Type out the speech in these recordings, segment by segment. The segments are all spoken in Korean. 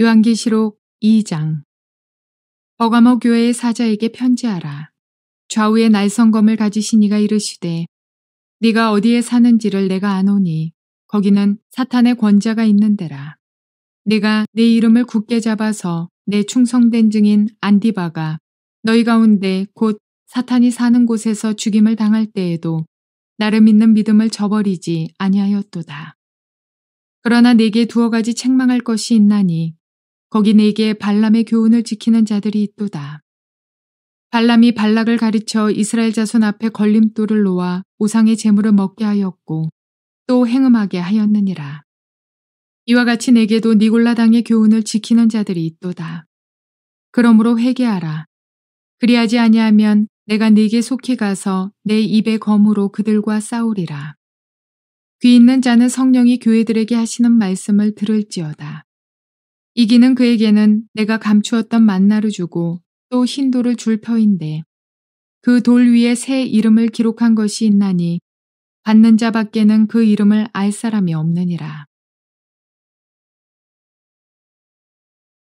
요한계시록 2장. 버가모 교회의 사자에게 편지하라. 좌우에 날성검을 가지신 이가 이르시되 네가 어디에 사는지를 내가 아노니 거기는 사탄의 권자가 있는 데라. 네가 내 이름을 굳게 잡아서 내 충성된 증인 안디바가 너희 가운데 곧 사탄이 사는 곳에서 죽임을 당할 때에도 나를 믿는 믿음을 저버리지 아니하였도다. 그러나 네게 두어 가지 책망할 것이 있나니 거기 네게 발람의 교훈을 지키는 자들이 있도다. 발람이 발락을 가르쳐 이스라엘 자손 앞에 걸림돌을 놓아 우상의 제물을 먹게 하였고 또 행음하게 하였느니라. 이와 같이 네게도 니골라 당의 교훈을 지키는 자들이 있도다. 그러므로 회개하라. 그리하지 아니하면 내가 네게 속히 가서 내 입의 검으로 그들과 싸우리라. 귀 있는 자는 성령이 교회들에게 하시는 말씀을 들을지어다. 이기는 그에게는 내가 감추었던 만나를 주고 또 흰돌을 줄 터인데 그 돌 위에 새 이름을 기록한 것이 있나니 받는 자 밖에는 그 이름을 알 사람이 없느니라.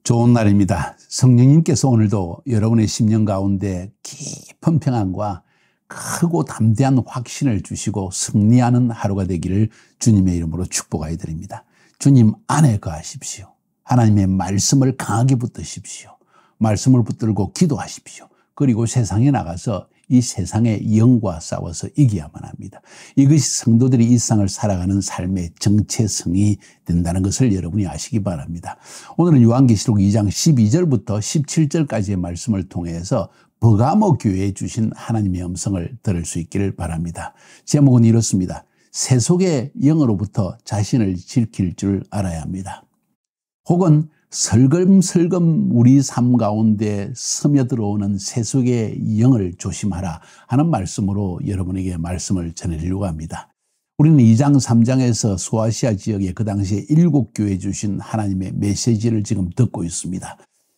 좋은 날입니다. 성령님께서 오늘도 여러분의 심령 가운데 깊은 평안과 크고 담대한 확신을 주시고 승리하는 하루가 되기를 주님의 이름으로 축복하여 드립니다. 주님 안에 거하십시오. 하나님의 말씀을 강하게 붙드십시오. 말씀을 붙들고 기도하십시오. 그리고 세상에 나가서 이 세상의 영과 싸워서 이겨야만 합니다. 이것이 성도들이 이 세상을 살아가는 삶의 정체성이 된다는 것을 여러분이 아시기 바랍니다. 오늘은 요한계시록 2장 12절부터 17절까지의 말씀을 통해서 버가모 교회에 주신 하나님의 음성을 들을 수 있기를 바랍니다. 제목은 이렇습니다. 세속의 영으로부터 자신을 지킬 줄 알아야 합니다. 혹은 설금설금 우리 삶 가운데 스며들어오는 세속의 영을 조심하라 하는 말씀으로 여러분에게 말씀을 전해드리려고 합니다. 우리는 2장 3장에서 소아시아 지역에 그 당시에 7교회 주신 하나님의 메시지를 지금 듣고 있습니다.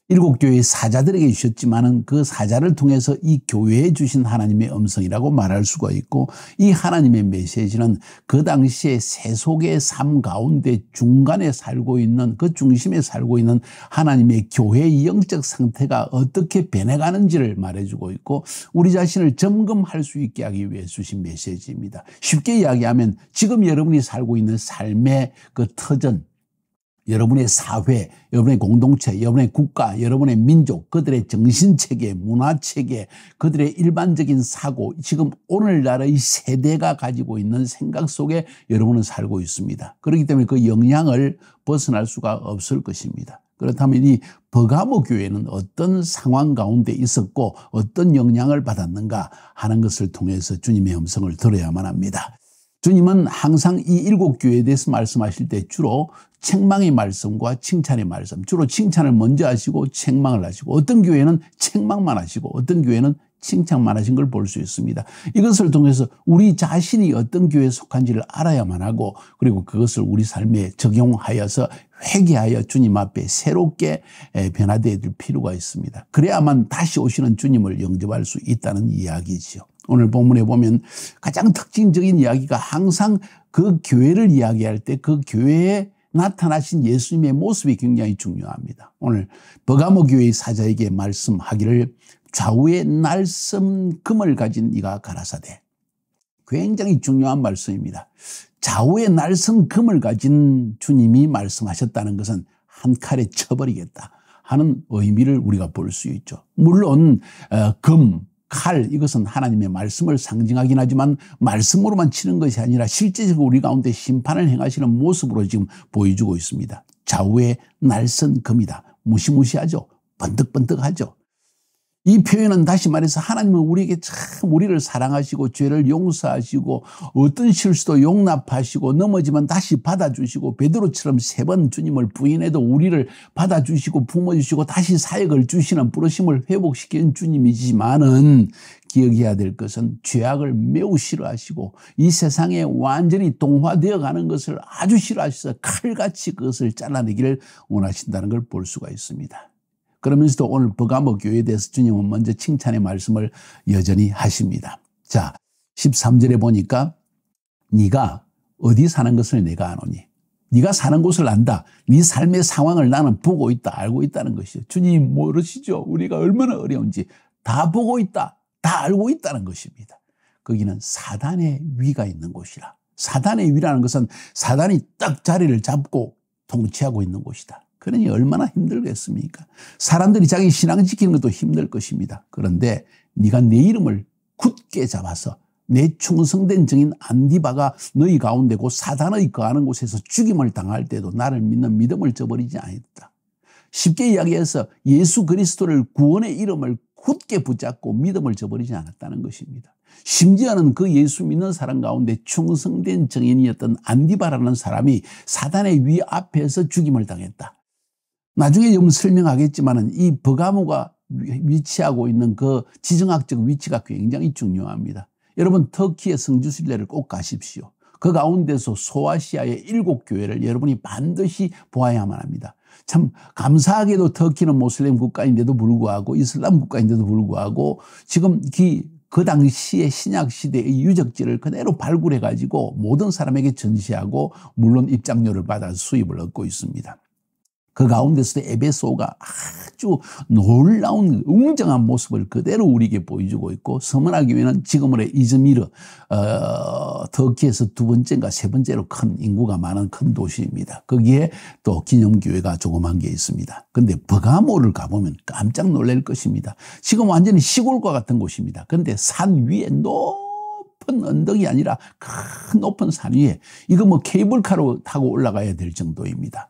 7교회의 사자들에게 주셨지만은 그 사자를 통해서 이 교회에 주신 하나님의 음성이라고 말할 수가 있고, 이 하나님의 메시지는 그 당시에 세속의 삶 가운데 중간에 살고 있는, 그 중심에 살고 있는 하나님의 교회의 영적 상태가 어떻게 변해가는지를 말해주고 있고, 우리 자신을 점검할 수 있게 하기 위해 주신 메시지입니다. 쉽게 이야기하면 지금 여러분이 살고 있는 삶의 그 터전, 여러분의 사회, 여러분의 공동체, 여러분의 국가, 여러분의 민족, 그들의 정신체계, 문화체계, 그들의 일반적인 사고, 지금 오늘날의 세대가 가지고 있는 생각 속에 여러분은 살고 있습니다. 그렇기 때문에 그 영향을 벗어날 수가 없을 것입니다. 그렇다면 이 버가모 교회는 어떤 상황 가운데 있었고 어떤 영향을 받았는가 하는 것을 통해서 주님의 음성을 들어야만 합니다. 주님은 항상 이 7교회에 대해서 말씀하실 때 주로 책망의 말씀과 칭찬의 말씀, 주로 칭찬을 먼저 하시고 책망을 하시고, 어떤 교회는 책망만 하시고 어떤 교회는 칭찬만 하신 걸 볼 수 있습니다. 이것을 통해서 우리 자신이 어떤 교회에 속한지를 알아야만 하고, 그리고 그것을 우리 삶에 적용하여서 회개하여 주님 앞에 새롭게 변화되어야 될 필요가 있습니다. 그래야만 다시 오시는 주님을 영접할 수 있다는 이야기지요. 오늘 본문에 보면 가장 특징적인 이야기가 항상 그 교회를 이야기할 때 그 교회에 나타나신 예수님의 모습이 굉장히 중요합니다. 오늘 버가모 교회의 사자에게 말씀하기를 좌우에 날성금을 가진 이가 가라사대. 굉장히 중요한 말씀입니다. 좌우에 날성금을 가진 주님이 말씀하셨다는 것은 한 칼에 쳐버리겠다 하는 의미를 우리가 볼 수 있죠. 물론 금, 칼, 이것은 하나님의 말씀을 상징하긴 하지만 말씀으로만 치는 것이 아니라 실제적으로 우리 가운데 심판을 행하시는 모습으로 지금 보여주고 있습니다. 좌우에 날선 금이다. 무시무시하죠. 번뜩번뜩하죠. 이 표현은 다시 말해서 하나님은 우리에게 참 우리를 사랑하시고 죄를 용서하시고 어떤 실수도 용납하시고 넘어지면 다시 받아주시고, 베드로처럼 3번 주님을 부인해도 우리를 받아주시고 품어주시고 다시 사역을 주시는, 부르심을 회복시키는 주님이지만은 기억해야 될 것은 죄악을 매우 싫어하시고 이 세상에 완전히 동화되어 가는 것을 아주 싫어하셔서 칼같이 그것을 잘라내기를 원하신다는 걸 볼 수가 있습니다. 그러면서도 오늘 버가모 교회에 대해서 주님은 먼저 칭찬의 말씀을 여전히 하십니다. 자, 13절에 보니까 네가 어디 사는 것을 내가 아노니. 네가 사는 곳을 안다. 네 삶의 상황을 나는 보고 있다. 알고 있다는 것이죠. 주님 모르시죠? 우리가 얼마나 어려운지 다 보고 있다. 다 알고 있다는 것입니다. 거기는 사단의 위가 있는 곳이라. 사단의 위라는 것은 사단이 딱 자리를 잡고 통치하고 있는 곳이다. 그러니 얼마나 힘들겠습니까? 사람들이 자기 신앙 지키는 것도 힘들 것입니다. 그런데 네가 내 이름을 굳게 잡아서 내 충성된 증인 안디바가 너희 가운데 곧 사단의 거하는 곳에서 죽임을 당할 때도 나를 믿는 믿음을 저버리지 않았다. 쉽게 이야기해서 예수 그리스도를 구원의 이름을 굳게 붙잡고 믿음을 저버리지 않았다는 것입니다. 심지어는 그 예수 믿는 사람 가운데 충성된 증인이었던 안디바라는 사람이 사단의 위 앞에서 죽임을 당했다. 나중에 좀 설명하겠지만은 이 버가모가 위치하고 있는 그 지정학적 위치가 굉장히 중요합니다. 여러분 터키의 성지순례를 꼭 가십시오. 그 가운데서 소아시아의 7교회를 여러분이 반드시 보아야만 합니다. 참 감사하게도 터키는 모슬렘 국가인데도 불구하고 이슬람 국가인데도 불구하고 지금 그 당시의 신약시대의 유적지를 그대로 발굴해가지고 모든 사람에게 전시하고 물론 입장료를 받아 수입을 얻고 있습니다. 그 가운데서도 에베소가 아주 놀라운 웅장한 모습을 그대로 우리에게 보여주고 있고 서머나교회는 지금의 이즈미르 터키에서 두 번째인가 세 번째로 큰 인구가 많은 큰 도시입니다. 거기에 또 기념교회가 조그만 게 있습니다. 그런데 버가모를 가보면 깜짝 놀랄 것입니다. 지금 완전히 시골과 같은 곳입니다. 그런데 산 위에 높은 언덕이 아니라 큰 높은 산 위에 이거 뭐 케이블카로 타고 올라가야 될 정도입니다.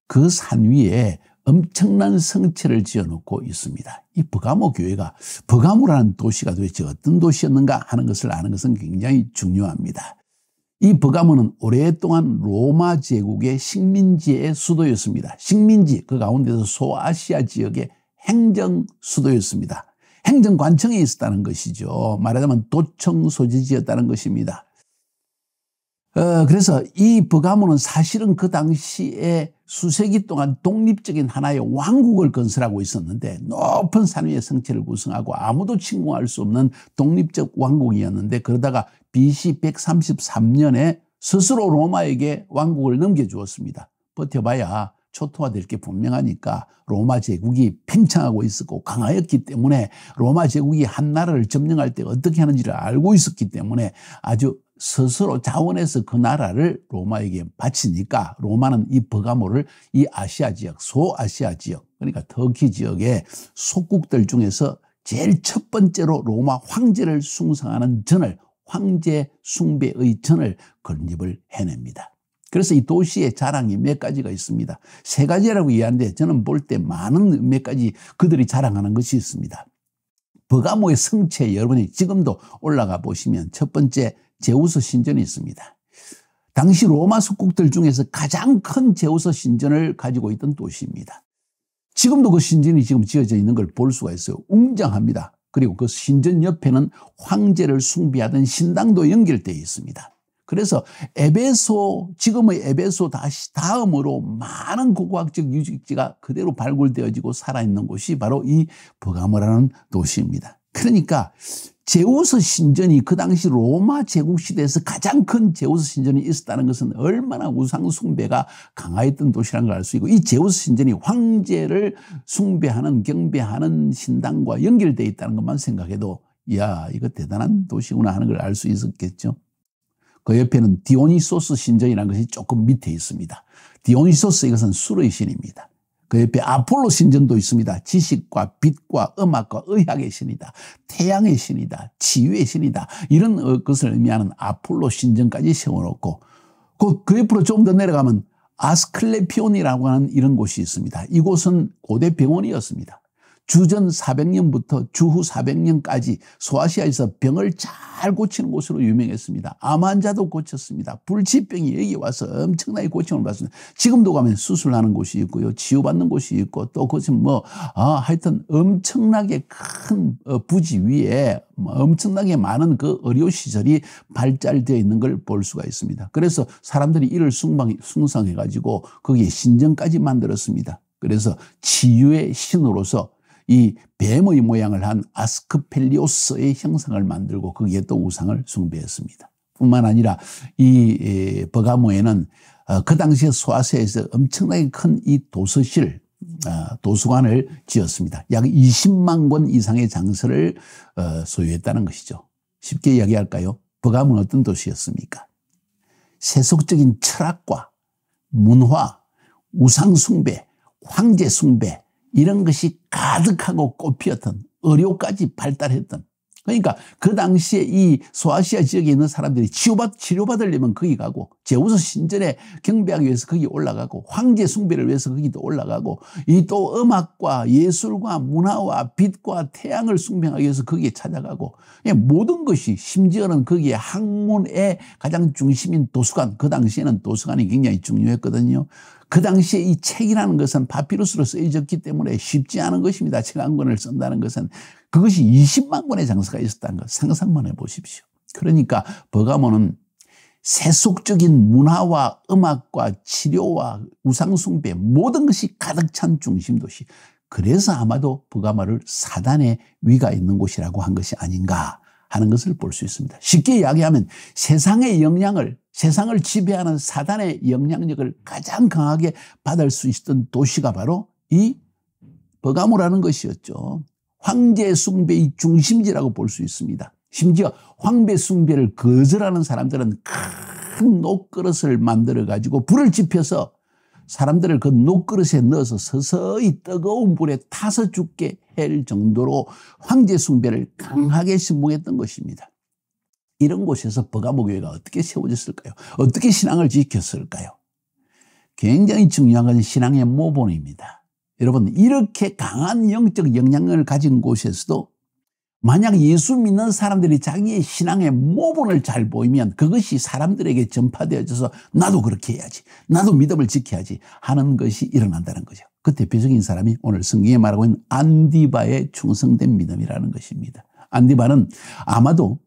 그 산 위에 엄청난 성체를 지어놓고 있습니다. 이 버가모 교회가 버가모라는 도시가 도대체 어떤 도시였는가 하는 것을 아는 것은 굉장히 중요합니다. 이 버가모는 오랫동안 로마 제국의 식민지의 수도였습니다. 식민지 그 가운데서 소아시아 지역의 행정 수도였습니다. 행정관청에 있었다는 것이죠. 말하자면 도청 소재지였다는 것입니다. 그래서 이 버가모는 사실은 그 당시에 수세기 동안 독립적인 하나의 왕국을 건설하고 있었는데 높은 산 위에 성체를 구성하고 아무도 침공할 수 없는 독립적 왕국이었는데 그러다가 BC 133년에 스스로 로마에게 왕국을 넘겨주었습니다. 버텨봐야 초토화될 게 분명하니까 로마 제국이 팽창하고 있었고 강하였기 때문에 로마 제국이 한 나라를 점령할 때 어떻게 하는지를 알고 있었기 때문에 아주 스스로 자원해서 그 나라를 로마에게 바치니까 로마는 이 버가모를 이 아시아 지역, 소아시아 지역, 그러니까 터키 지역의 속국들 중에서 제일 첫 번째로 로마 황제를 숭상하는 전을, 황제 숭배의 전을 건립을 해냅니다. 그래서 이 도시의 자랑이 몇 가지가 있습니다. 세 가지라고 이해하는데 저는 볼 때 많은 몇 가지 그들이 자랑하는 것이 있습니다. 버가모의 성체 여러분이 지금도 올라가 보시면 첫 번째 제우스 신전이 있습니다. 당시 로마 속국들 중에서 가장 큰 제우스 신전을 가지고 있던 도시입니다. 지금도 그 신전이 지금 지어져 있는 걸 볼 수가 있어요. 웅장합니다. 그리고 그 신전 옆에는 황제를 숭배하던 신당도 연결되어 있습니다. 그래서 에베소, 지금의 에베소 다음으로 많은 고고학적 유적지가 그대로 발굴되어지고 살아있는 곳이 바로 이 버가모라는 도시입니다. 그러니까 제우스 신전이 그 당시 로마 제국 시대에서 가장 큰 제우스 신전이 있었다는 것은 얼마나 우상 숭배가 강화했던 도시라는 걸 알 수 있고 이 제우스 신전이 황제를 숭배하는 경배하는 신당과 연결되어 있다는 것만 생각해도 이야 이거 대단한 도시구나 하는 걸 알 수 있었겠죠. 그 옆에는 디오니소스 신전이라는 것이 조금 밑에 있습니다. 디오니소스 이것은 술의 신입니다. 그 옆에 아폴로 신전도 있습니다. 지식과 빛과 음악과 의학의 신이다. 태양의 신이다. 치유의 신이다. 이런 것을 의미하는 아폴로 신전까지 세워놓고 그 옆으로 좀 더 내려가면 아스클레피온이라고 하는 이런 곳이 있습니다. 이곳은 고대 병원이었습니다. 주전 400년부터 주후 400년까지 소아시아에서 병을 잘 고치는 곳으로 유명했습니다. 암 환자도 고쳤습니다. 불치병이 여기 와서 엄청나게 고침을 받습니다. 지금도 가면 수술하는 곳이 있고요. 치유받는 곳이 있고 또 그것은 하여튼 엄청나게 큰 부지 위에 엄청나게 많은 그 의료시설이 발달되어 있는 걸 볼 수가 있습니다. 그래서 사람들이 이를 숭상해가지고 거기에 신전까지 만들었습니다. 그래서 치유의 신으로서 이 뱀의 모양을 한 아스크펠리오스의 형상을 만들고 거기에 또 우상을 숭배했습니다. 뿐만 아니라 이 버가모에는 그 당시에 소아시아에서 엄청나게 큰 이 도서실, 도서관을 지었습니다. 약 20만 권 이상의 장서를 소유했다는 것이죠. 쉽게 이야기할까요? 버가모는 어떤 도시였습니까? 세속적인 철학과 문화, 우상숭배, 황제숭배 이런 것이 가득하고 꽃피었던, 의료까지 발달했던, 그러니까 그 당시에 이 소아시아 지역에 있는 사람들이 치료받으려면 거기 가고, 제우스 신전에 경배하기 위해서 거기 올라가고, 황제 숭배를 위해서 거기도 올라가고, 이 또 음악과 예술과 문화와 빛과 태양을 숭배하기 위해서 거기에 찾아가고, 모든 것이, 심지어는 거기에 학문의 가장 중심인 도서관, 그 당시에는 도서관이 굉장히 중요했거든요. 그 당시에 이 책이라는 것은 파피루스로 쓰여졌기 때문에 쉽지 않은 것입니다. 책 한 권을 쓴다는 것은. 그것이 20만 권의 장서가 있었다는 것 상상만 해보십시오. 그러니까 버가모는 세속적인 문화와 음악과 치료와 우상숭배 모든 것이 가득 찬 중심도시. 그래서 아마도 버가모를 사단의 위가 있는 곳이라고 한 것이 아닌가 하는 것을 볼 수 있습니다. 쉽게 이야기하면 세상의 영향을, 세상을 지배하는 사단의 영향력을 가장 강하게 받을 수 있었던 도시가 바로 이 버가모라는 것이었죠. 황제 숭배의 중심지라고 볼 수 있습니다. 심지어 황제 숭배를 거절하는 사람들은 큰 녹그릇을 만들어 가지고 불을 지펴서 사람들을 그 녹그릇에 넣어서 서서히 뜨거운 불에 타서 죽게 할 정도로 황제 숭배를 강하게 신봉했던 것입니다. 이런 곳에서 버가모 교회가 어떻게 세워졌을까요? 어떻게 신앙을 지켰을까요? 굉장히 중요한 것은 신앙의 모본입니다. 여러분, 이렇게 강한 영적 영향력을 가진 곳에서도 만약 예수 믿는 사람들이 자기의 신앙의 모본을 잘 보이면 그것이 사람들에게 전파되어져서 나도 그렇게 해야지, 나도 믿음을 지켜야지 하는 것이 일어난다는 거죠. 그 대표적인 사람이 오늘 성경에 말하고 있는 안디바의 충성된 믿음이라는 것입니다. 안디바는 아마도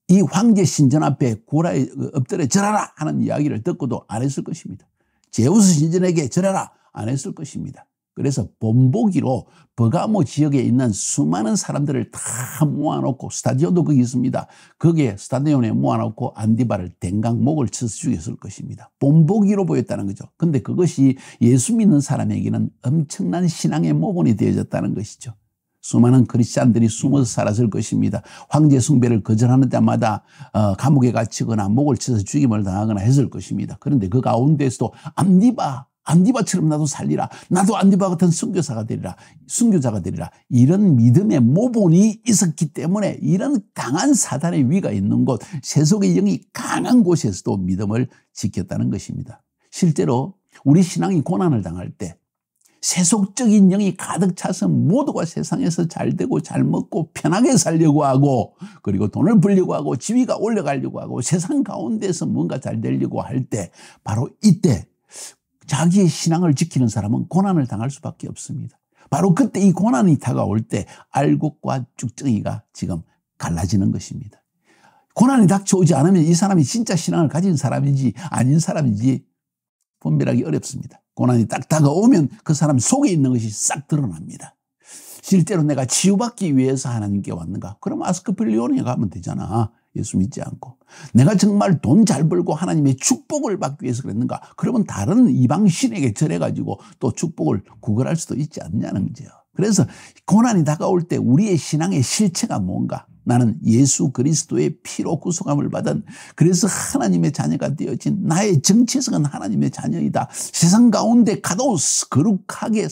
이 황제 신전 앞에 고라에 엎드려 절하라 하는 이야기를 듣고도 안 했을 것입니다. 제우스 신전에게 절하라 안 했을 것입니다. 그래서 본보기로 버가모 지역에 있는 수많은 사람들을 다 모아놓고, 스타디온도 거기 있습니다. 거기에 스타디온에 모아놓고 안디바를 댕강 목을 쳐서 죽였을 것입니다. 본보기로 보였다는 거죠. 근데 그것이 예수 믿는 사람에게는 엄청난 신앙의 모본이 되어졌다는 것이죠. 수많은 크리스찬들이 숨어서 살았을 것입니다. 황제 숭배를 거절하는 때마다 감옥에 갇히거나 목을 쳐서 죽임을 당하거나 했을 것입니다. 그런데 그 가운데서도 안디바처럼 나도 살리라, 나도 안디바 같은 선교사가 되리라, 순교자가 되리라, 이런 믿음의 모본이 있었기 때문에 이런 강한 사단의 위가 있는 곳, 세속의 영이 강한 곳에서도 믿음을 지켰다는 것입니다. 실제로 우리 신앙이 고난을 당할 때 세속적인 영이 가득 차서 모두가 세상에서 잘 되고 잘 먹고 편하게 살려고 하고, 그리고 돈을 벌려고 하고 지위가 올라가려고 하고 세상 가운데서 뭔가 잘 되려고 할 때, 바로 이때 자기의 신앙을 지키는 사람은 고난을 당할 수밖에 없습니다. 바로 그때 이 고난이 다가올 때 알곡과 쭉정이가 지금 갈라지는 것입니다. 고난이 닥쳐오지 않으면 이 사람이 진짜 신앙을 가진 사람인지 아닌 사람인지 분별하기 어렵습니다. 고난이 딱 다가오면 그 사람 속에 있는 것이 싹 드러납니다. 실제로 내가 치유받기 위해서 하나님께 왔는가? 그럼 아스크필리온에 가면 되잖아. 예수 믿지 않고. 내가 정말 돈 잘 벌고 하나님의 축복을 받기 위해서 그랬는가? 그러면 다른 이방 신에게 절해가지고 또 축복을 구걸할 수도 있지 않냐는 거죠. 그래서 고난이 다가올 때 우리의 신앙의 실체가 뭔가? 나는 예수 그리스도의 피로 구속함을 받은, 그래서 하나님의 자녀가 되어진, 나의 정체성은 하나님의 자녀이다. 세상 가운데 거룩하게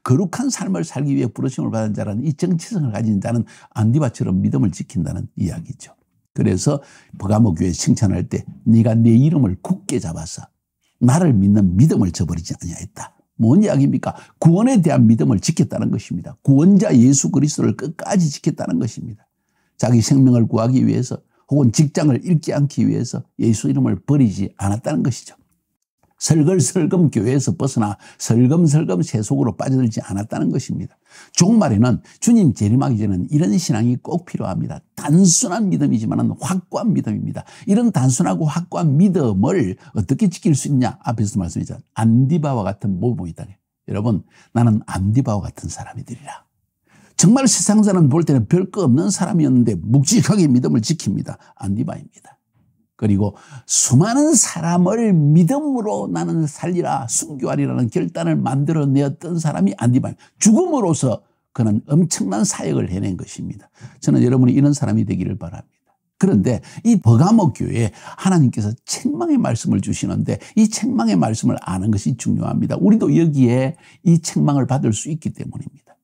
거룩한 삶을 살기 위해 부르심을 받은 자라는 이 정체성을 가진 자는 안디바처럼 믿음을 지킨다는 이야기죠. 그래서 버가모 교회 칭찬할 때 네가 내 이름을 굳게 잡아서 나를 믿는 믿음을 저버리지 아니하였다. 뭔 이야기입니까? 구원에 대한 믿음을 지켰다는 것입니다. 구원자 예수 그리스도를 끝까지 지켰다는 것입니다. 자기 생명을 구하기 위해서 혹은 직장을 잃지 않기 위해서 예수 이름을 버리지 않았다는 것이죠. 설글설금 교회에서 벗어나 설금설금 세속으로 빠져들지 않았다는 것입니다. 종말에는 주님 재림하기 전에는 이런 신앙이 꼭 필요합니다. 단순한 믿음이지만 확고한 믿음입니다. 이런 단순하고 확고한 믿음을 어떻게 지킬 수 있냐? 앞에서 말씀드렸죠. 안디바와 같은 모범이다. 여러분, 나는 안디바와 같은 사람이 되리라. 정말 세상 사람 볼 때는 별거 없는 사람이었는데 묵직하게 믿음을 지킵니다. 안디바입니다. 그리고 수많은 사람을 믿음으로 나는 살리라 순교하리라는 결단을 만들어내었던 사람이 안디바입니다. 죽음으로써 그는 엄청난 사역을 해낸 것입니다. 저는 여러분이 이런 사람이 되기를 바랍니다. 그런데 이 버가모 교회에 하나님께서 책망의 말씀을 주시는데 이 책망의 말씀을 아는 것이 중요합니다. 우리도 여기에 이 책망을 받을 수 있기 때문입니다.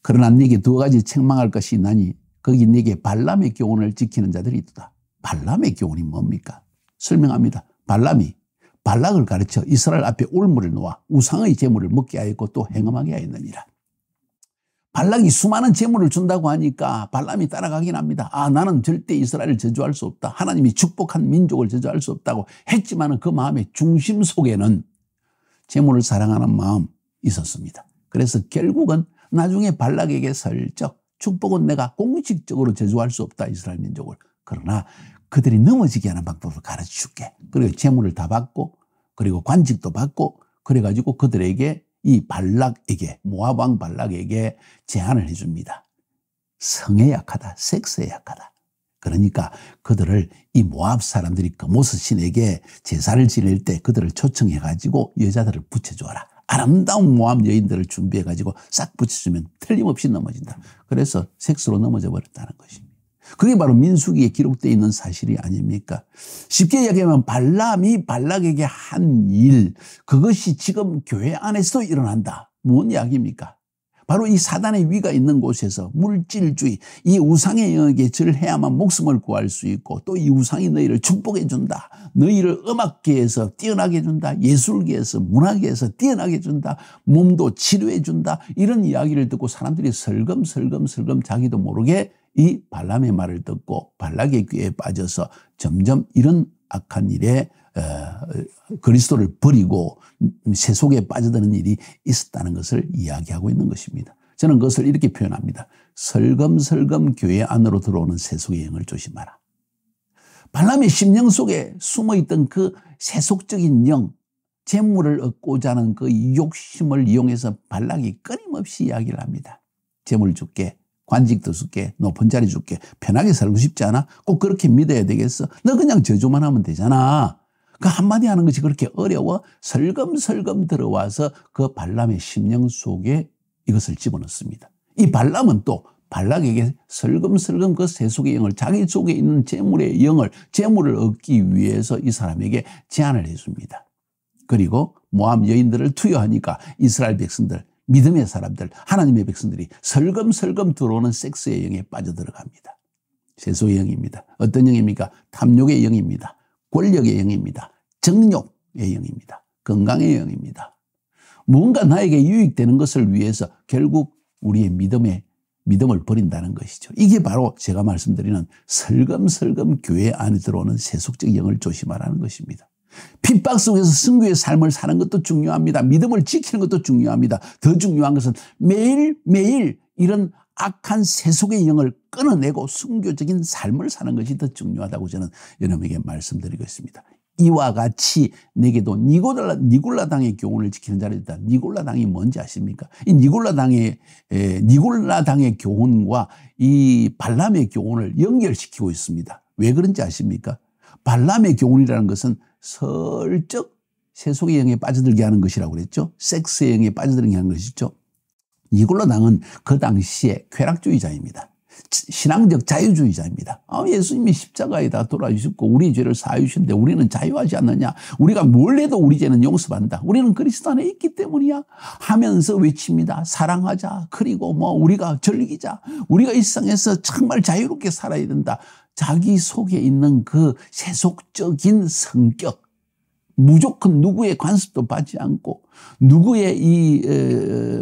그러나 네게 두 가지 책망할 것이 있나니 거기 네게 발람의 교훈을 지키는 자들이 있다. 발람의 교훈이 뭡니까? 설명합니다. 발람이 발락을 가르쳐 이스라엘 앞에 올무를 놓아 우상의 제물을 먹게 하였고 또 행음하게 하였느니라. 발락이 수많은 제물을 준다고 하니까 발람이 따라가긴 합니다. 아, 나는 절대 이스라엘을 저주할 수 없다. 하나님이 축복한 민족을 저주할 수 없다고 했지만 그 마음의 중심 속에는 제물을 사랑하는 마음이 있었습니다. 그래서 결국은 나중에 발락에게 슬쩍 축복은 내가 공식적으로 저주할 수 없다, 이스라엘 민족을. 그러나 그들이 넘어지게 하는 방법을 가르쳐 줄게. 그리고 제물을 다 받고 그리고 관직도 받고 그래가지고 그들에게 이 발락에게, 모압 왕 발락에게 제안을 해줍니다. 성에 약하다, 섹스에 약하다. 그러니까 그들을 이 모압 사람들이 그모스 신에게 제사를 지낼 때 그들을 초청해가지고 여자들을 붙여줘라. 아름다운 모압 여인들을 준비해가지고 싹 붙여주면 틀림없이 넘어진다. 그래서 섹스로 넘어져 버렸다는 것입니다. 그게 바로 민수기에 기록되어 있는 사실이 아닙니까? 쉽게 이야기하면 발람이 발락에게 한 일, 그것이 지금 교회 안에서도 일어난다. 뭔 이야기입니까? 바로 이 사단의 위가 있는 곳에서 물질주의, 이 우상의 영역에 절해야만 목숨을 구할 수 있고 또 이 우상이 너희를 축복해 준다. 너희를 음악계에서 뛰어나게 해준다. 예술계에서 문화계에서 뛰어나게 해준다. 몸도 치료해 준다. 이런 이야기를 듣고 사람들이 설금설금 자기도 모르게 이 발람의 말을 듣고 발락의 귀에 빠져서 점점 이런 악한 일에 그리스도를 버리고 세속에 빠져드는 일이 있었다는 것을 이야기하고 있는 것입니다. 저는 그것을 이렇게 표현합니다. 설금설금 교회 안으로 들어오는 세속의 영을 조심하라. 발람의 심령 속에 숨어있던 그 세속적인 영, 재물을 얻고자 하는 그 욕심을 이용해서 발락이 끊임없이 이야기를 합니다. 재물 줄게. 관직도 줄게, 높은 자리 줄게, 편하게 살고 싶지 않아? 꼭 그렇게 믿어야 되겠어? 너 그냥 저주만 하면 되잖아. 그 한마디 하는 것이 그렇게 어려워? 설금설금 들어와서 그 발람의 심령 속에 이것을 집어넣습니다. 이 발람은 또 발락에게 설금설금 그 세속의 영을, 자기 속에 있는 재물의 영을, 재물을 얻기 위해서 이 사람에게 제안을 해줍니다. 그리고 모압 여인들을 투여하니까 이스라엘 백성들, 믿음의 사람들, 하나님의 백성들이 설금설금 들어오는 섹스의 영에 빠져들어갑니다. 세속의 영입니다. 어떤 영입니까? 탐욕의 영입니다. 권력의 영입니다. 정욕의 영입니다. 건강의 영입니다. 뭔가 나에게 유익되는 것을 위해서 결국 우리의 믿음을 버린다는 것이죠. 이게 바로 제가 말씀드리는 설금설금 교회 안에 들어오는 세속적 영을 조심하라는 것입니다. 핍박 속에서 승교의 삶을 사는 것도 중요합니다. 믿음을 지키는 것도 중요합니다. 더 중요한 것은 매일매일 이런 악한 세속의 영을 끊어내고 순교적인 삶을 사는 것이 더 중요하다고 저는 여러분에게 말씀드리고 있습니다. 이와 같이 내게도 니골라당의 교훈을 지키는 자를 있다. 니골라당이 뭔지 아십니까? 이 니골라당의 교훈과 이 발람의 교훈을 연결시키고 있습니다. 왜 그런지 아십니까? 발람의 교훈이라는 것은 슬쩍 세속의 영에 빠져들게 하는 것이라고 그랬죠. 섹스의 영에 빠져들게 하는 것이죠. 니골라당은 그 당시에 쾌락주의자입니다. 신앙적 자유주의자입니다. 예수님이 십자가에다 돌아주셨고 우리 죄를 사하여 주셨는데 우리는 자유하지 않느냐. 우리가 뭘 해도 우리 죄는 용서받는다. 우리는 그리스도 안에 있기 때문이야 하면서 외칩니다. 사랑하자. 그리고 우리가 즐기자. 우리가 이 세상에서 정말 자유롭게 살아야 된다. 자기 속에 있는 그 세속적인 성격, 무조건 누구의 관습도 받지 않고 누구의 이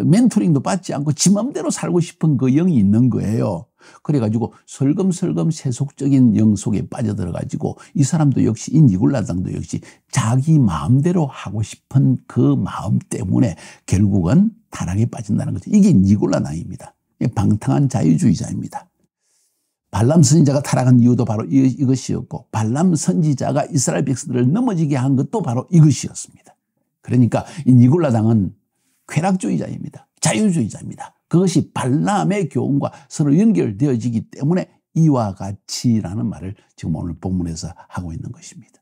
멘토링도 받지 않고 지 맘대로 살고 싶은 그 영이 있는 거예요. 그래가지고 설금설금 세속적인 영 속에 빠져들어가지고 이 사람도 역시 이 니골라당도 역시 자기 마음대로 하고 싶은 그 마음 때문에 결국은 타락에 빠진다는 거죠. 이게 니골라당입니다. 방탕한 자유주의자입니다. 발람 선지자가 타락한 이유도 바로 이것이었고 발람 선지자가 이스라엘 백성들을 넘어지게 한 것도 바로 이것이었습니다. 그러니까 이 니골라당은 쾌락주의자입니다. 자유주의자입니다. 그것이 발람의 교훈과 서로 연결되어지기 때문에 이와 같이라는 말을 지금 오늘 본문에서 하고 있는 것입니다.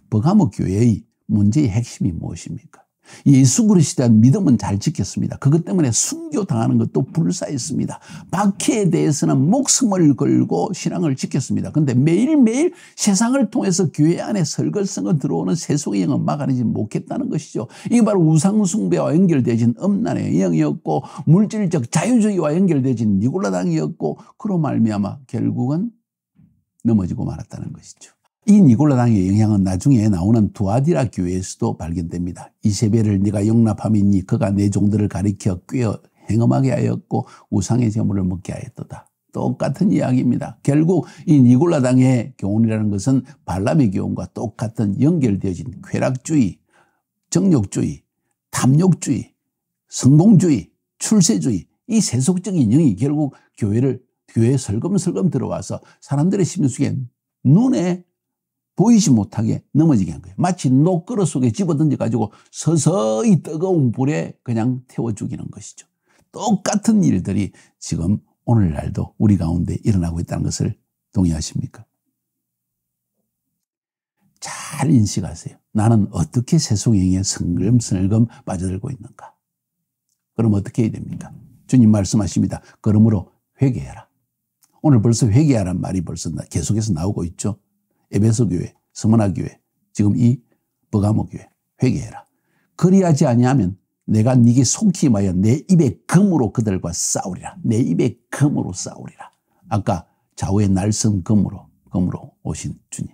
버가모 교회의 문제의 핵심이 무엇입니까? 예수 그리스도에 대한 믿음은 잘 지켰습니다. 그것 때문에 순교당하는 것도 불사했습니다. 박해에 대해서는 목숨을 걸고 신앙을 지켰습니다. 그런데 매일매일 세상을 통해서 교회 안에 설글설글 들어오는 세속의 영은 막아내지 못했다는 것이죠. 이게 바로 우상숭배와 연결되어진 음란의 영이었고 물질적 자유주의와 연결되어진 니골라당이었고 그로 말미암아 결국은 넘어지고 말았다는 것이죠. 이 니골라당의 영향은 나중에 나오는 두아디라 교회에서도 발견됩니다. 이세벨을 네가 용납함이니 그가 내 종들을 가리켜 꿰어 행음하게 하였고 우상의 제물을 먹게 하였도다. 똑같은 이야기입니다. 결국 이 니골라당의 교훈이라는 것은 발람의 교훈과 똑같은 연결되어진 쾌락주의, 정욕주의, 탐욕주의, 성공주의, 출세주의 이 세속적인 영이 결국 교회에 설금설금 들어와서 사람들의 심령 속에 눈에 보이지 못하게 넘어지게 한 거예요. 마치 녹그릇 속에 집어던져가지고 서서히 뜨거운 불에 그냥 태워 죽이는 것이죠. 똑같은 일들이 지금 오늘날도 우리 가운데 일어나고 있다는 것을 동의하십니까? 잘 인식하세요. 나는 어떻게 세속행위에 슬금슬금 빠져들고 있는가? 그럼 어떻게 해야 됩니까? 주님 말씀하십니다. 그러므로 회개해라. 오늘 벌써 회개하라는 말이 벌써 계속해서 나오고 있죠. 에베소 교회, 스무나 교회, 지금 이 버가모 교회 회개해라. 그리하지 아니하면 내가 네게 속히 임하여 내 입에 금으로 그들과 싸우리라. 내 입에 금으로 싸우리라. 아까 좌우의 날선 금으로 오신 주님.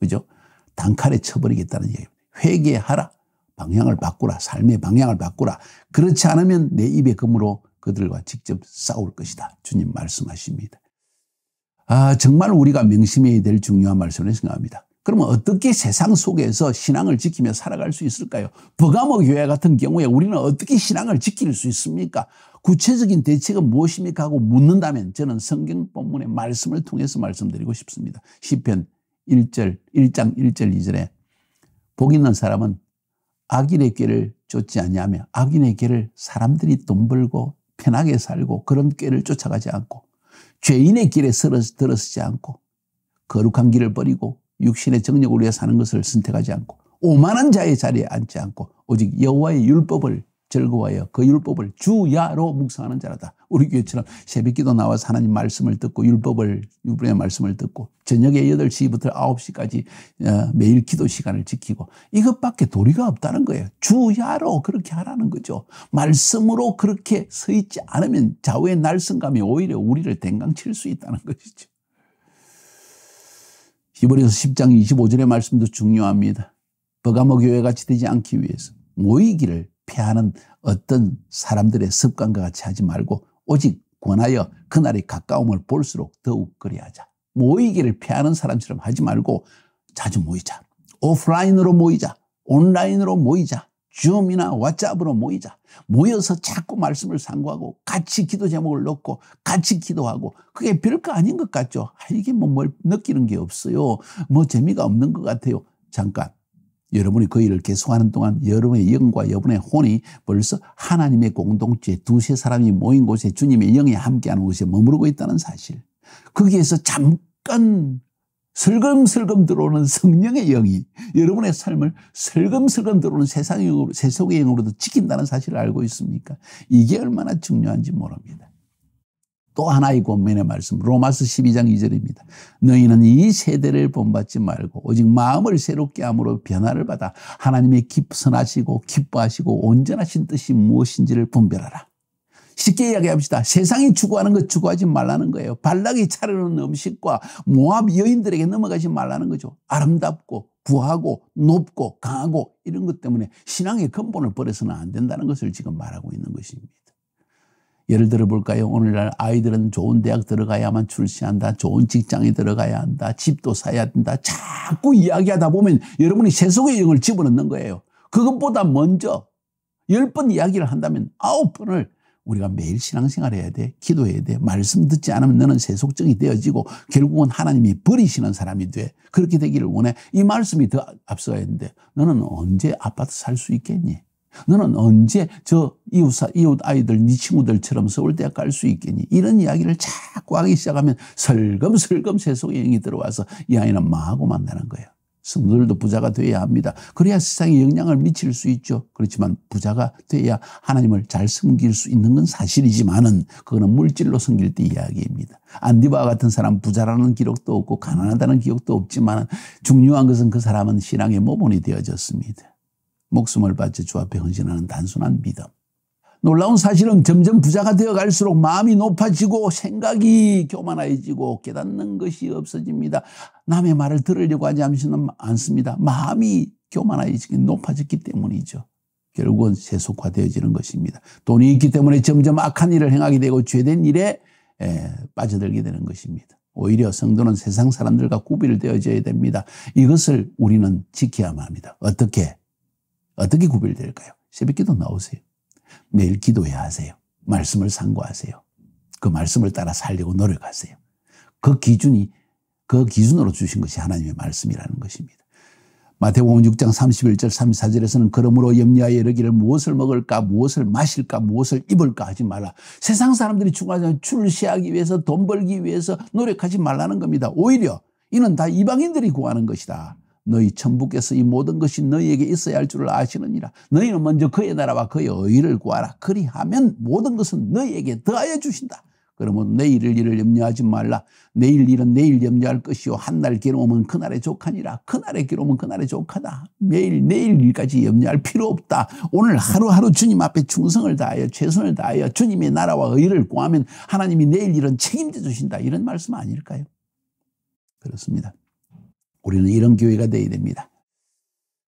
그죠? 단칼에 쳐버리겠다는 얘기입니다. 회개하라. 방향을 바꾸라. 삶의 방향을 바꾸라. 그렇지 않으면 내 입에 금으로 그들과 직접 싸울 것이다. 주님 말씀하십니다. 정말 우리가 명심해야 될 중요한 말씀을 생각합니다. 그러면 어떻게 세상 속에서 신앙을 지키며 살아갈 수 있을까요? 버가모 교회 같은 경우에 우리는 어떻게 신앙을 지킬 수 있습니까? 구체적인 대책은 무엇입니까? 하고 묻는다면 저는 성경 본문의 말씀을 통해서 말씀드리고 싶습니다. 시편 1장 1절 2절에 복 있는 사람은 악인의 꾀를 쫓지 아니하며 악인의 꾀를 사람들이 돈 벌고 편하게 살고 그런 꾀를 쫓아가지 않고 죄인의 길에 들어서지 않고 거룩한 길을 버리고 육신의 정욕을 위해 사는 것을 선택하지 않고 오만한 자의 자리에 앉지 않고 오직 여호와의 율법을 즐거워하여 그 율법을 주야로 묵상하는 자라다. 우리 교회처럼 새벽기도 나와서 하나님 말씀을 듣고 율법의 말씀을 듣고 저녁에 8시부터 9시까지 매일 기도 시간을 지키고 이것밖에 도리가 없다는 거예요. 주야로 그렇게 하라는 거죠. 말씀으로 그렇게 서 있지 않으면 좌우의 날선감이 오히려 우리를 댕강칠 수 있다는 것이죠. 히브리서 10장 25절의 말씀도 중요합니다. 버가모 교회같이 되지 않기 위해서 모이기를 피하는 어떤 사람들의 습관과 같이 하지 말고 오직 권하여 그날이 가까움을 볼수록 더욱 그리하자. 모이기를 피하는 사람처럼 하지 말고 자주 모이자. 오프라인으로 모이자. 온라인으로 모이자. 줌이나 왓츠앱으로 모이자. 모여서 자꾸 말씀을 상고하고 같이 기도 제목을 넣고 같이 기도하고 그게 별거 아닌 것 같죠. 이게 뭘 느끼는 게 없어요. 재미가 없는 것 같아요. 잠깐. 여러분이 그 일을 계속하는 동안 여러분의 영과 여러분의 혼이 벌써 하나님의 공동체 두세 사람이 모인 곳에 주님의 영이 함께하는 곳에 머무르고 있다는 사실. 거기에서 잠깐 슬금슬금 들어오는 성령의 영이 여러분의 삶을 슬금슬금 들어오는 세속의 영으로도 지킨다는 사실을 알고 있습니까? 이게 얼마나 중요한지 모릅니다. 또 하나의 권면의 말씀 로마서 12장 2절입니다. 너희는 이 세대를 본받지 말고 오직 마음을 새롭게 함으로 변화를 받아 하나님의 선하시고 기뻐하시고 온전하신 뜻이 무엇인지를 분별하라. 쉽게 이야기합시다. 세상이 추구하는 것 추구하지 말라는 거예요. 발락이 차려놓은 음식과 모압 여인들에게 넘어가지 말라는 거죠. 아름답고 부하고 높고 강하고 이런 것 때문에 신앙의 근본을 버려서는 안 된다는 것을 지금 말하고 있는 것입니다. 예를 들어 볼까요? 오늘날 아이들은 좋은 대학 들어가야만 출세한다. 좋은 직장에 들어가야 한다. 집도 사야 된다. 자꾸 이야기하다 보면 여러분이 세속의 영을 집어넣는 거예요. 그것보다 먼저 10번 이야기를 한다면 9번을 우리가 매일 신앙생활 해야 돼. 기도해야 돼. 말씀 듣지 않으면 너는 세속적이 되어지고 결국은 하나님이 버리시는 사람이 돼. 그렇게 되기를 원해. 이 말씀이 더 앞서야 했는데 너는 언제 아파트 살 수 있겠니? 너는 언제 저 이웃 아이들, 네 친구들처럼 서울대학 갈 수 있겠니? 이런 이야기를 자꾸 하기 시작하면 설금설금 세속의 영이 들어와서 이 아이는 망하고 만다는 거예요. 성도들도 부자가 돼야 합니다. 그래야 세상에 영향을 미칠 수 있죠. 그렇지만 부자가 돼야 하나님을 잘 섬길 수 있는 건 사실이지만은 그거는 물질로 섬길 때 이야기입니다. 안디바와 같은 사람 부자라는 기록도 없고 가난하다는 기록도 없지만 중요한 것은 그 사람은 신앙의 모본이 되어졌습니다. 목숨을 바쳐 주 앞에 헌신하는 단순한 믿음. 놀라운 사실은 점점 부자가 되어 갈수록 마음이 높아지고 생각이 교만해지고 깨닫는 것이 없어집니다. 남의 말을 들으려고 하지 않습니다. 마음이 교만해지기 높아졌기 때문이죠. 결국은 세속화되어지는 것입니다. 돈이 있기 때문에 점점 악한 일을 행하게 되고 죄된 일에 빠져들게 되는 것입니다. 오히려 성도는 세상 사람들과 구별되어져야 됩니다. 이것을 우리는 지켜야만 합니다. 어떻게 구별될까요? 새벽기도 나오세요. 매일 기도해야 하세요. 말씀을 상고하세요. 그 말씀을 따라 살려고 노력하세요. 그 기준으로 주신 것이 하나님의 말씀이라는 것입니다. 마태복음 6장 31절 34절에서는 그러므로 염려하여 이르기를 무엇을 먹을까 무엇을 마실까 무엇을 입을까 하지 말라. 세상 사람들이 중요하지만 출세하기 위해서 돈 벌기 위해서 노력하지 말라는 겁니다. 오히려 이는 다 이방인들이 구하는 것이다. 너희 천부께서 이 모든 것이 너희에게 있어야 할 줄을 아시느니라. 너희는 먼저 그의 나라와 그의 의를 구하라. 그리하면 모든 것은 너희에게 더하여 주신다. 그러면 내일을 일을 염려하지 말라. 내일 일은 내일 염려할 것이요 한날 괴로움은 그날의 족하니라. 그날의 괴로움은 그날의 족하다. 매일 내일 일까지 염려할 필요 없다. 오늘 하루하루 주님 앞에 충성을 다하여 최선을 다하여 주님의 나라와 의를 구하면 하나님이 내일 일은 책임져 주신다. 이런 말씀 아닐까요? 그렇습니다. 우리는 이런 교회가 되어야 됩니다.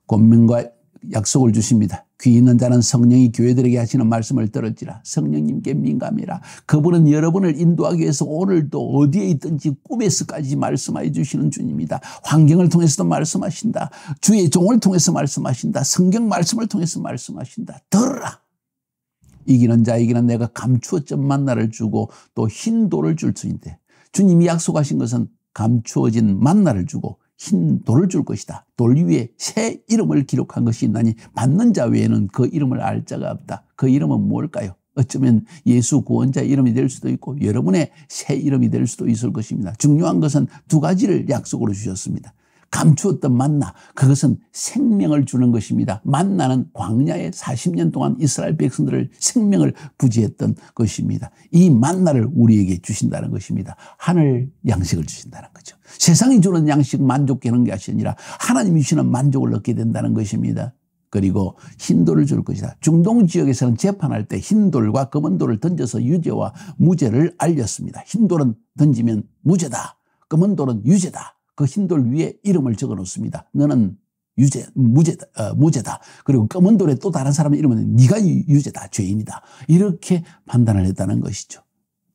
권면과 약속을 주십니다. 귀 있는 자는 성령이 교회들에게 하시는 말씀을 들을지라. 성령님께 민감해라. 그분은 여러분을 인도하기 위해서 오늘도 어디에 있든지 꿈에서까지 말씀해 주시는 주님이다. 환경을 통해서도 말씀하신다. 주의 종을 통해서 말씀하신다. 성경 말씀을 통해서 말씀하신다. 들으라. 이기는 자에게는 내가 감추어진 만나를 주고 또 흰 돌을 줄 터인데 주님이 약속하신 것은 감추어진 만나를 주고 흰 돌을 줄 것이다. 돌 위에 새 이름을 기록한 것이 있나니 받는 자 외에는 그 이름을 알 자가 없다. 그 이름은 무엇일까요? 어쩌면 예수 구원자 이름이 될 수도 있고 여러분의 새 이름이 될 수도 있을 것입니다. 중요한 것은 두 가지를 약속으로 주셨습니다. 감추었던 만나, 그것은 생명을 주는 것입니다. 만나는 광야에 40년 동안 이스라엘 백성들을 생명을 부지했던 것입니다. 이 만나를 우리에게 주신다는 것입니다. 하늘 양식을 주신다는 거죠. 세상이 주는 양식 만족하는 것이 아니라 하나님이 주시는 만족을 얻게 된다는 것입니다. 그리고 흰돌을 줄 것이다. 중동 지역에서는 재판할 때 흰돌과 검은돌을 던져서 유죄와 무죄를 알렸습니다. 흰돌은 던지면 무죄다. 검은돌은 유죄다. 그 흰돌 위에 이름을 적어 놓습니다. 너는 무죄다. 그리고 검은 돌에 또 다른 사람의 이름은 네가 유죄다. 죄인이다. 이렇게 판단을 했다는 것이죠.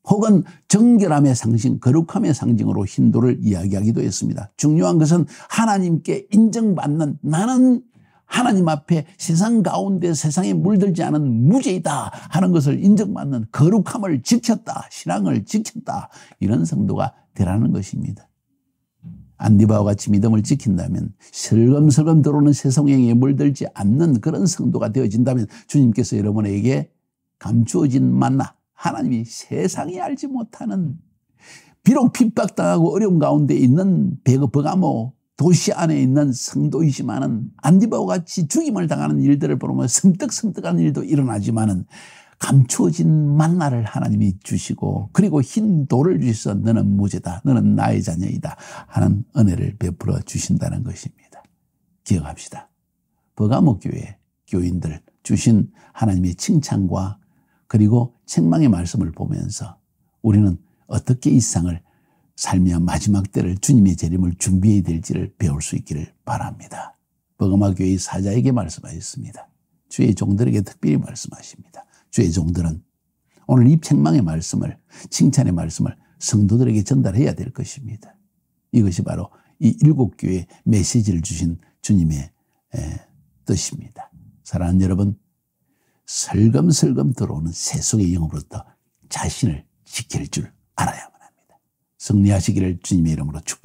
혹은 정결함의 상징, 거룩함의 상징으로 흰돌을 이야기하기도 했습니다. 중요한 것은 하나님께 인정받는 나는 하나님 앞에 세상 가운데 세상에 물들지 않은 무죄이다 하는 것을 인정받는 거룩함을 지켰다. 신앙을 지켰다. 이런 성도가 되라는 것입니다. 안디바와 같이 믿음을 지킨다면 슬금슬금 들어오는 세상행에 물들지 않는 그런 성도가 되어진다면 주님께서 여러분에게 감추어진 만나, 하나님이 세상이 알지 못하는 비록 핍박당하고 어려움 가운데 있는 버가모 도시 안에 있는 성도이지만은 안디바와 같이 죽임을 당하는 일들을 보면 섬뜩섬뜩한 일도 일어나지만은 감추어진 만나를 하나님이 주시고 그리고 흰 돌을 주셔서 너는 무죄다. 너는 나의 자녀이다 하는 은혜를 베풀어 주신다는 것입니다. 기억합시다. 버가모 교회 교인들 주신 하나님의 칭찬과 그리고 책망의 말씀을 보면서 우리는 어떻게 이 세상을 삶의 마지막 때를 주님의 재림을 준비해야 될지를 배울 수 있기를 바랍니다. 버가모 교회의 사자에게 말씀하셨습니다. 주의 종들에게 특별히 말씀하십니다. 주의 종들은 오늘 이 책망의 말씀을, 칭찬의 말씀을 성도들에게 전달해야 될 것입니다. 이것이 바로 이 7교회의 메시지를 주신 주님의 뜻입니다. 사랑하는 여러분, 설금설금 들어오는 세속의 영으로부터 자신을 지킬 줄 알아야만 합니다. 승리하시기를 주님의 이름으로 축복합니다.